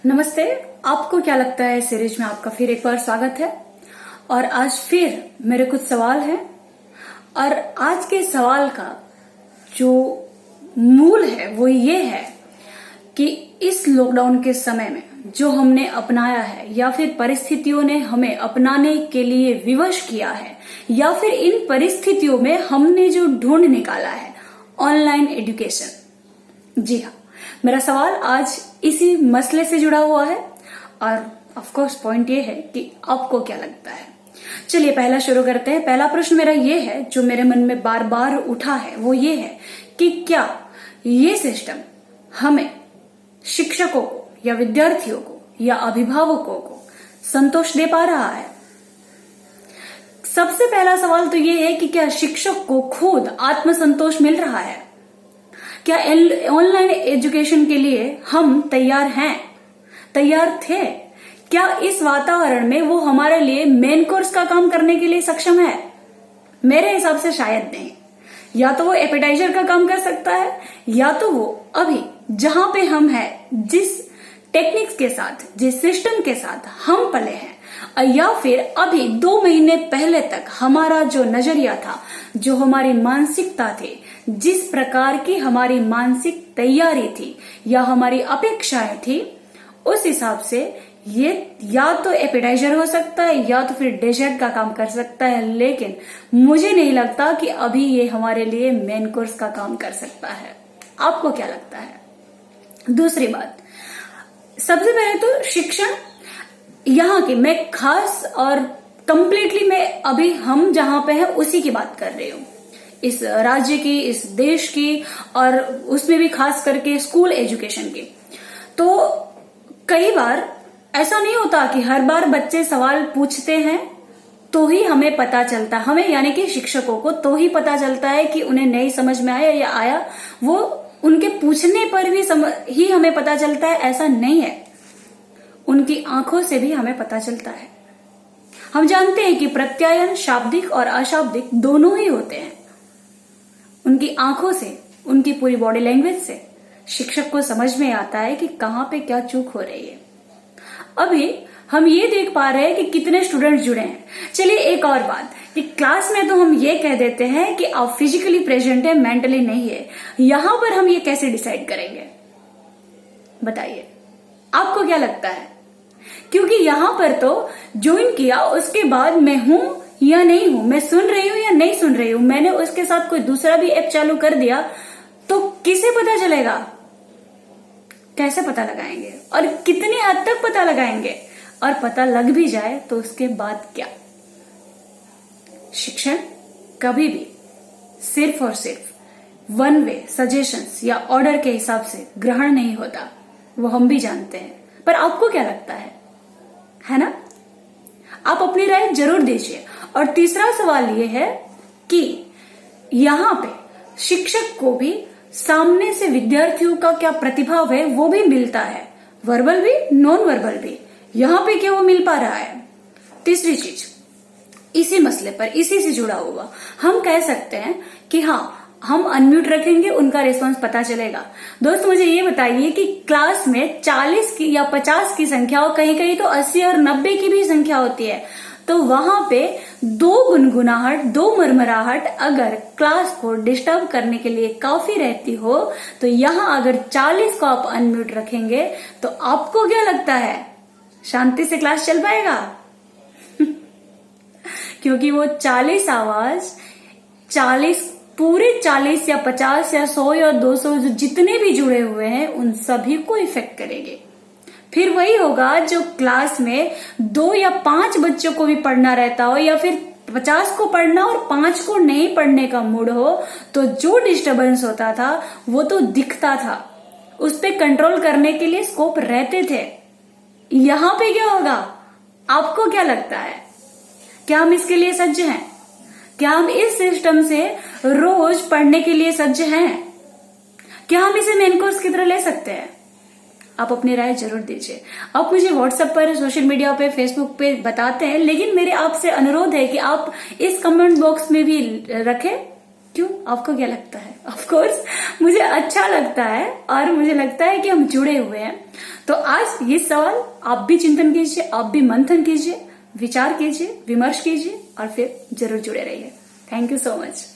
नमस्ते। आपको क्या लगता है सीरीज में आपका फिर एक बार स्वागत है। और आज फिर मेरे कुछ सवाल हैं और आज के सवाल का जो मूल है वो ये है कि इस लॉकडाउन के समय में जो हमने अपनाया है या फिर परिस्थितियों ने हमें अपनाने के लिए विवश किया है या फिर इन परिस्थितियों में हमने जो ढूंढ निकाला है ऑनलाइन एजुकेशन। जी हाँ, मेरा सवाल आज इसी मसले से जुड़ा हुआ है और ऑफ कोर्स पॉइंट ये है कि आपको क्या लगता है। चलिए पहला शुरू करते हैं। पहला प्रश्न मेरा ये है जो मेरे मन में बार बार उठा है वो ये है कि क्या ये सिस्टम हमें शिक्षकों को या विद्यार्थियों को या अभिभावकों को संतोष दे पा रहा है। सबसे पहला सवाल तो ये है कि क्या शिक्षक को खुद आत्मसंतोष मिल रहा है? क्या ऑनलाइन एजुकेशन के लिए हम तैयार हैं, तैयार थे? क्या इस वातावरण में वो हमारे लिए मेन कोर्स का काम करने के लिए सक्षम है? मेरे हिसाब से शायद नहीं। या तो वो एपेटाइजर का काम कर सकता है या तो वो अभी जहां पे हम हैं, जिस टेक्निक्स के साथ, जिस सिस्टम के साथ हम पले हैं, या फिर अभी 2 महीने पहले तक हमारा जो नजरिया था, जो हमारी मानसिकता थी, जिस प्रकार की हमारी मानसिक तैयारी थी या हमारी अपेक्षाएं थी, उस हिसाब से ये या तो एपेटाइजर हो सकता है या तो फिर डेजर्ट का काम कर सकता है। लेकिन मुझे नहीं लगता कि अभी ये हमारे लिए मेन कोर्स का काम कर सकता है। आपको क्या लगता है? दूसरी बात, सबसे पहले तो शिक्षण यहाँ की मैं खास और कंप्लीटली मैं अभी हम जहां पे हैं उसी की बात कर रही हूँ, इस राज्य की, इस देश की, और उसमें भी खास करके स्कूल एजुकेशन की। तो कई बार ऐसा नहीं होता कि हर बार बच्चे सवाल पूछते हैं तो ही हमें पता चलता, हमें यानी कि शिक्षकों को तो ही पता चलता है कि उन्हें नहीं समझ में आया या आया। वो उनके पूछने पर भी ही हमें पता चलता है, ऐसा नहीं है। उनकी आंखों से भी हमें पता चलता है। हम जानते हैं कि प्रत्यायन शाब्दिक और अशाब्दिक दोनों ही होते हैं। उनकी आंखों से, उनकी पूरी बॉडी लैंग्वेज से शिक्षक को समझ में आता है कि कहां पे क्या चूक हो रही है। अभी हम ये देख पा रहे हैं कि कितने स्टूडेंट जुड़े हैं। चलिए एक और बात कि क्लास में तो हम ये कह देते हैं कि आप फिजिकली प्रेजेंट है, मेंटली नहीं है। यहां पर हम ये कैसे डिसाइड करेंगे बताइए, आपको क्या लगता है? क्योंकि यहां पर तो ज्वाइन किया उसके बाद मैं हूं या नहीं हूं, मैं सुन रही हूं या नहीं सुन रही हूं, मैंने उसके साथ कोई दूसरा भी ऐप चालू कर दिया तो किसे पता चलेगा? कैसे पता लगाएंगे और कितनी हद तक पता लगाएंगे? और पता लग भी जाए तो उसके बाद क्या? शिक्षण कभी भी सिर्फ और सिर्फ वन वे सजेशंस या ऑर्डर के हिसाब से ग्रहण नहीं होता, वो हम भी जानते हैं। पर आपको क्या लगता है ना? आप अपनी राय जरूर दीजिए। और तीसरा सवाल ये है कि यहां पे शिक्षक को भी सामने से विद्यार्थियों का क्या प्रतिभाव है वो भी मिलता है, वर्बल भी, नॉन वर्बल भी। यहां पे क्या वो मिल पा रहा है? तीसरी चीज, इसी मसले पर, इसी से जुड़ा हुआ, हम कह सकते हैं कि हाँ, हम अनम्यूट रखेंगे, उनका रिस्पांस पता चलेगा। दोस्त मुझे ये बताइए कि क्लास में 40 की या 50 की संख्या और कहीं कहीं तो 80 और 90 की भी संख्या होती है, तो वहां पे 2 गुनगुनाहट, 2 मरमराहट अगर क्लास को डिस्टर्ब करने के लिए काफी रहती हो, तो यहां अगर 40 को आप अनम्यूट रखेंगे तो आपको क्या लगता है, शांति से क्लास चल पाएगा? क्योंकि वो 40 आवाज 40 पूरे 40 या 50 या 100 या 200 जो जितने भी जुड़े हुए हैं उन सभी को इफेक्ट करेंगे। फिर वही होगा जो क्लास में 2 या 5 बच्चों को भी पढ़ना रहता हो या फिर 50 को पढ़ना और 5 को नहीं पढ़ने का मूड हो, तो जो डिस्टरबेंस होता था वो तो दिखता था, उस पर कंट्रोल करने के लिए स्कोप रहते थे। यहां पे क्या होगा? आपको क्या लगता है? क्या हम इसके लिए सज्ज हैं? क्या हम इस सिस्टम से रोज पढ़ने के लिए सज्ज हैं? क्या हम इसे मेन कोर्स की तरह ले सकते हैं? आप अपनी राय जरूर दीजिए। आप मुझे व्हाट्सएप पर, सोशल मीडिया पे, फेसबुक पे बताते हैं, लेकिन मेरे आपसे अनुरोध है कि आप इस कमेंट बॉक्स में भी रखें। क्यों? आपको क्या लगता है? ऑफ कोर्स मुझे अच्छा लगता है और मुझे लगता है कि हम जुड़े हुए हैं। तो आज ये सवाल आप भी चिंतन कीजिए, आप भी मंथन कीजिए, विचार कीजिए, विमर्श कीजिए और फिर जरूर जुड़े रहिए। Thank you so much.